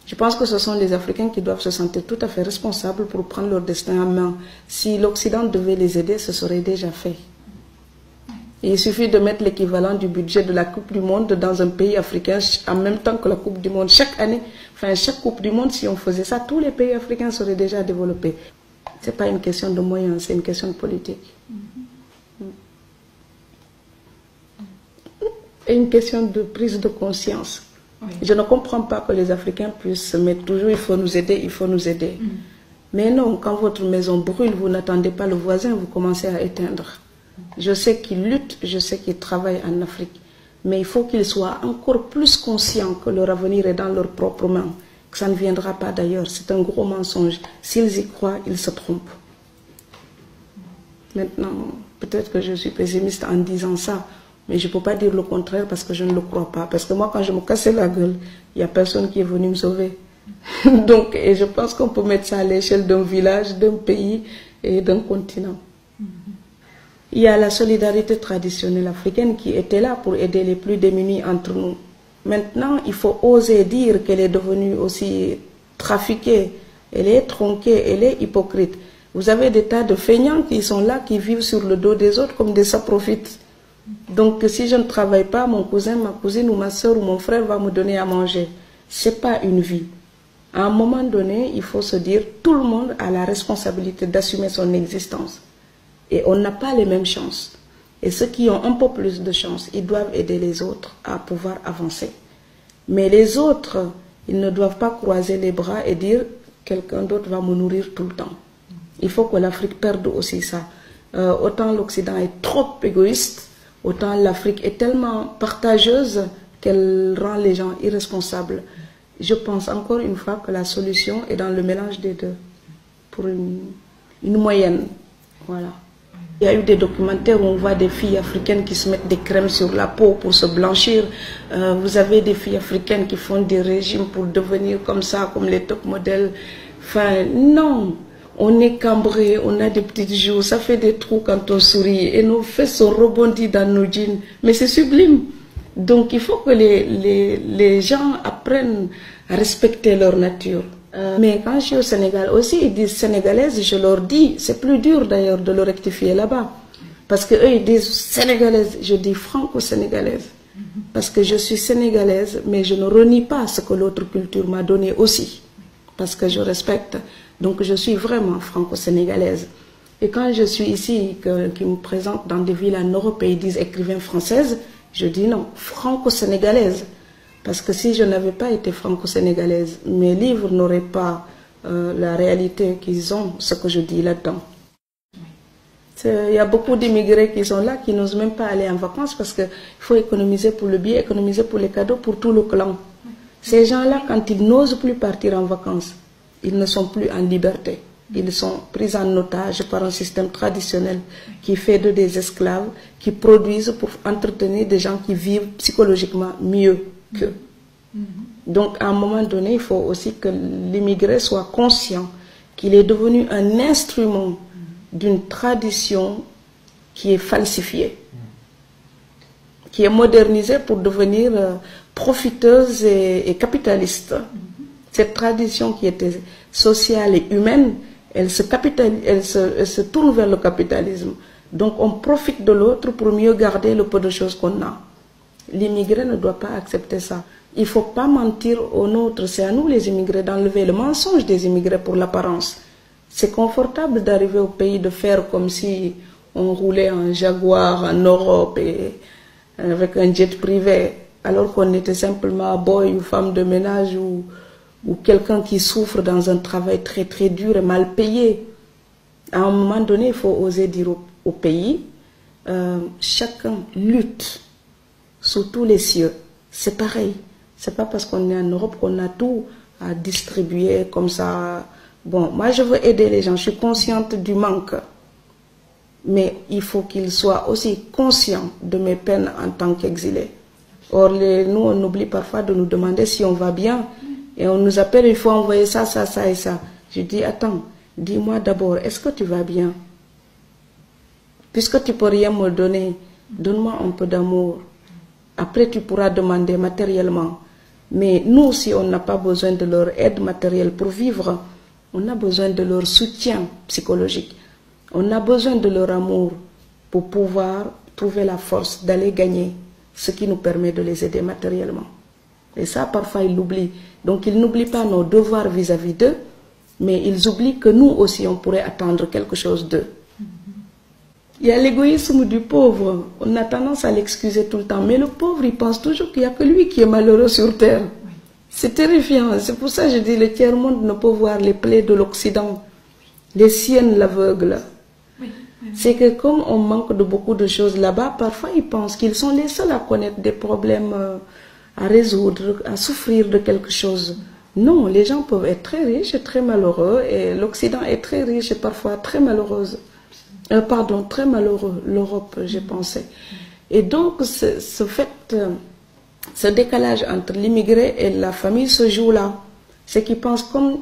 Je pense que ce sont les Africains qui doivent se sentir tout à fait responsables pour prendre leur destin en main. Si l'Occident devait les aider, ce serait déjà fait. Et il suffit de mettre l'équivalent du budget de la Coupe du Monde dans un pays africain en même temps que la Coupe du Monde. Chaque année, enfin chaque Coupe du Monde, si on faisait ça, tous les pays africains seraient déjà développés. Ce n'est pas une question de moyens, c'est une question de politique. Et une question de prise de conscience. Oui. Je ne comprends pas que les Africains puissent se mettre toujours, il faut nous aider, il faut nous aider. Mais non, quand votre maison brûle, vous n'attendez pas le voisin, vous commencez à éteindre. Je sais qu'ils luttent, je sais qu'ils travaillent en Afrique, mais il faut qu'ils soient encore plus conscients que leur avenir est dans leurs propres mains, que ça ne viendra pas d'ailleurs. C'est un gros mensonge. S'ils y croient, ils se trompent. Maintenant, peut-être que je suis pessimiste en disant ça, mais je ne peux pas dire le contraire parce que je ne le crois pas. Parce que moi, quand je me cassais la gueule, il n'y a personne qui est venu me sauver. Donc, et je pense qu'on peut mettre ça à l'échelle d'un village, d'un pays et d'un continent. Il y a la solidarité traditionnelle africaine qui était là pour aider les plus démunis entre nous. Maintenant, il faut oser dire qu'elle est devenue aussi trafiquée, elle est tronquée, elle est hypocrite. Vous avez des tas de feignants qui sont là, qui vivent sur le dos des autres comme des saprofites. Donc, si je ne travaille pas, mon cousin, ma cousine ou ma soeur ou mon frère va me donner à manger. Ce n'est pas une vie. À un moment donné, il faut se dire, tout le monde a la responsabilité d'assumer son existence. Et on n'a pas les mêmes chances. Et ceux qui ont un peu plus de chance, ils doivent aider les autres à pouvoir avancer. Mais les autres, ils ne doivent pas croiser les bras et dire quelqu'un d'autre va me nourrir tout le temps. Il faut que l'Afrique perde aussi ça. Autant l'Occident est trop égoïste, autant l'Afrique est tellement partageuse qu'elle rend les gens irresponsables. Je pense encore une fois que la solution est dans le mélange des deux, pour une moyenne. Voilà. Il y a eu des documentaires où on voit des filles africaines qui se mettent des crèmes sur la peau pour se blanchir. Vous avez des filles africaines qui font des régimes pour devenir comme ça, comme les top modèles. Enfin, non. On est cambré, on a des petites joues, ça fait des trous quand on sourit et nos fesses sont rebondies dans nos jeans. Mais c'est sublime. Donc il faut que les gens apprennent à respecter leur nature. Mais quand je suis au Sénégal aussi, ils disent sénégalaise, je leur dis, c'est plus dur d'ailleurs de le rectifier là-bas. Parce qu'eux, ils disent sénégalaise, je dis franco-sénégalaise. Parce que je suis sénégalaise, mais je ne renie pas ce que l'autre culture m'a donné aussi. Parce que je respecte. Donc je suis vraiment franco-sénégalaise. Et quand je suis ici, qui me présente dans des villes en Europe et ils disent écrivain française, je dis non, franco-sénégalaise. Parce que si je n'avais pas été franco-sénégalaise, mes livres n'auraient pas la réalité qu'ils ont, ce que je dis là-dedans. Il y a beaucoup d'immigrés qui sont là, qui n'osent même pas aller en vacances parce qu'il faut économiser pour le billet, économiser pour les cadeaux, pour tout le clan. Ces gens-là, quand ils n'osent plus partir en vacances, ils ne sont plus en liberté. Ils sont pris en otage par un système traditionnel qui fait d'eux des esclaves, qui produisent pour entretenir des gens qui vivent psychologiquement mieux qu'eux. Donc, à un moment donné, il faut aussi que l'immigré soit conscient qu'il est devenu un instrument d'une tradition qui est falsifiée, qui est modernisée pour devenir profiteuse et capitaliste. Cette tradition qui était sociale et humaine, elle se tourne vers le capitalisme. Donc on profite de l'autre pour mieux garder le peu de choses qu'on a. L'immigré ne doit pas accepter ça. Il ne faut pas mentir aux nôtres, c'est à nous les immigrés d'enlever le mensonge des immigrés pour l'apparence. C'est confortable d'arriver au pays de faire comme si on roulait en Jaguar en Europe et avec un jet privé, alors qu'on était simplement boy ou femme de ménage ou quelqu'un qui souffre dans un travail très très dur et mal payé. À un moment donné, il faut oser dire au pays, chacun lutte sous tous les cieux. C'est pareil. C'est pas parce qu'on est en Europe qu'on a tout à distribuer comme ça. Bon, moi je veux aider les gens, je suis consciente du manque. Mais il faut qu'ils soient aussi conscients de mes peines en tant qu'exilés. Or, nous, on oublie parfois de nous demander si on va bien. Et on nous appelle, il faut envoyer ça, ça, ça et ça. Je dis, attends, dis-moi d'abord, est-ce que tu vas bien? Puisque tu ne peux rien me donner, donne-moi un peu d'amour. Après, tu pourras demander matériellement. Mais nous aussi, on n'a pas besoin de leur aide matérielle pour vivre. On a besoin de leur soutien psychologique. On a besoin de leur amour pour pouvoir trouver la force d'aller gagner ce qui nous permet de les aider matériellement. Et ça, parfois, ils l'oublient. Donc, ils n'oublient pas nos devoirs vis-à-vis d'eux, mais ils oublient que nous aussi, on pourrait attendre quelque chose d'eux. Il y a l'égoïsme du pauvre. On a tendance à l'excuser tout le temps. Mais le pauvre, il pense toujours qu'il n'y a que lui qui est malheureux sur terre. C'est terrifiant. C'est pour ça que je dis le tiers-monde ne peut voir les plaies de l'Occident. Les siennes l'aveugle. C'est que comme on manque de beaucoup de choses là-bas, parfois ils pensent qu'ils sont les seuls à connaître des problèmes à résoudre, à souffrir de quelque chose. Non, les gens peuvent être très riches et très malheureux. Et l'Occident est très riche et parfois très malheureuse. Pardon, très malheureux, l'Europe, j'ai pensé. Et donc, ce décalage entre l'immigré et la famille se joue là. C'est qu'ils pensent comme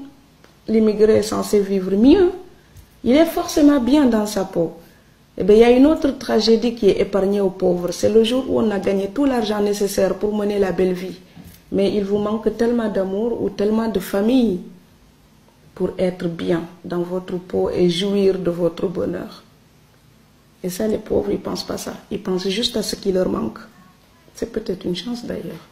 l'immigré est censé vivre mieux, il est forcément bien dans sa peau. Eh bien, il y a une autre tragédie qui est épargnée aux pauvres. C'est le jour où on a gagné tout l'argent nécessaire pour mener la belle vie. Mais il vous manque tellement d'amour ou tellement de famille pour être bien dans votre peau et jouir de votre bonheur. Et ça, les pauvres, ils ne pensent pas ça. Ils pensent juste à ce qui leur manque. C'est peut-être une chance d'ailleurs.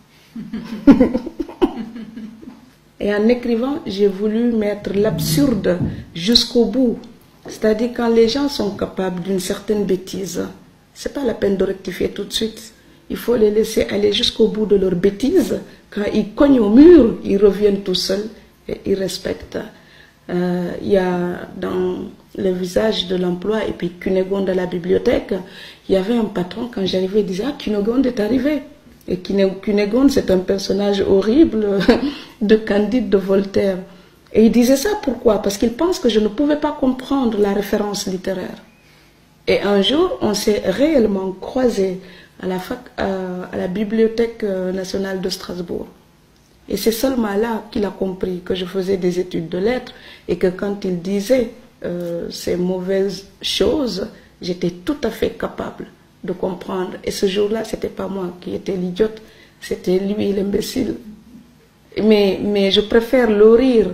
Et en écrivant, j'ai voulu mettre l'absurde jusqu'au bout. C'est-à-dire quand les gens sont capables d'une certaine bêtise, ce n'est pas la peine de rectifier tout de suite. Il faut les laisser aller jusqu'au bout de leur bêtise. Quand ils cognent au mur, ils reviennent tout seuls et ils respectent. Il y a dans le visage de l'emploi et puis Cunégonde à la bibliothèque, il y avait un patron, quand j'arrivais, il disait « Ah, Cunégonde est arrivé !» Et Cunégonde, c'est un personnage horrible de Candide de Voltaire. Et il disait ça pourquoi? Parce qu'il pense que je ne pouvais pas comprendre la référence littéraire. Et un jour, on s'est réellement croisés à la Bibliothèque nationale de Strasbourg. Et c'est seulement là qu'il a compris que je faisais des études de lettres et que quand il disait ces mauvaises choses, j'étais tout à fait capable de comprendre. Et ce jour-là, ce n'était pas moi qui étais l'idiote, c'était lui l'imbécile. Mais je préfère le rire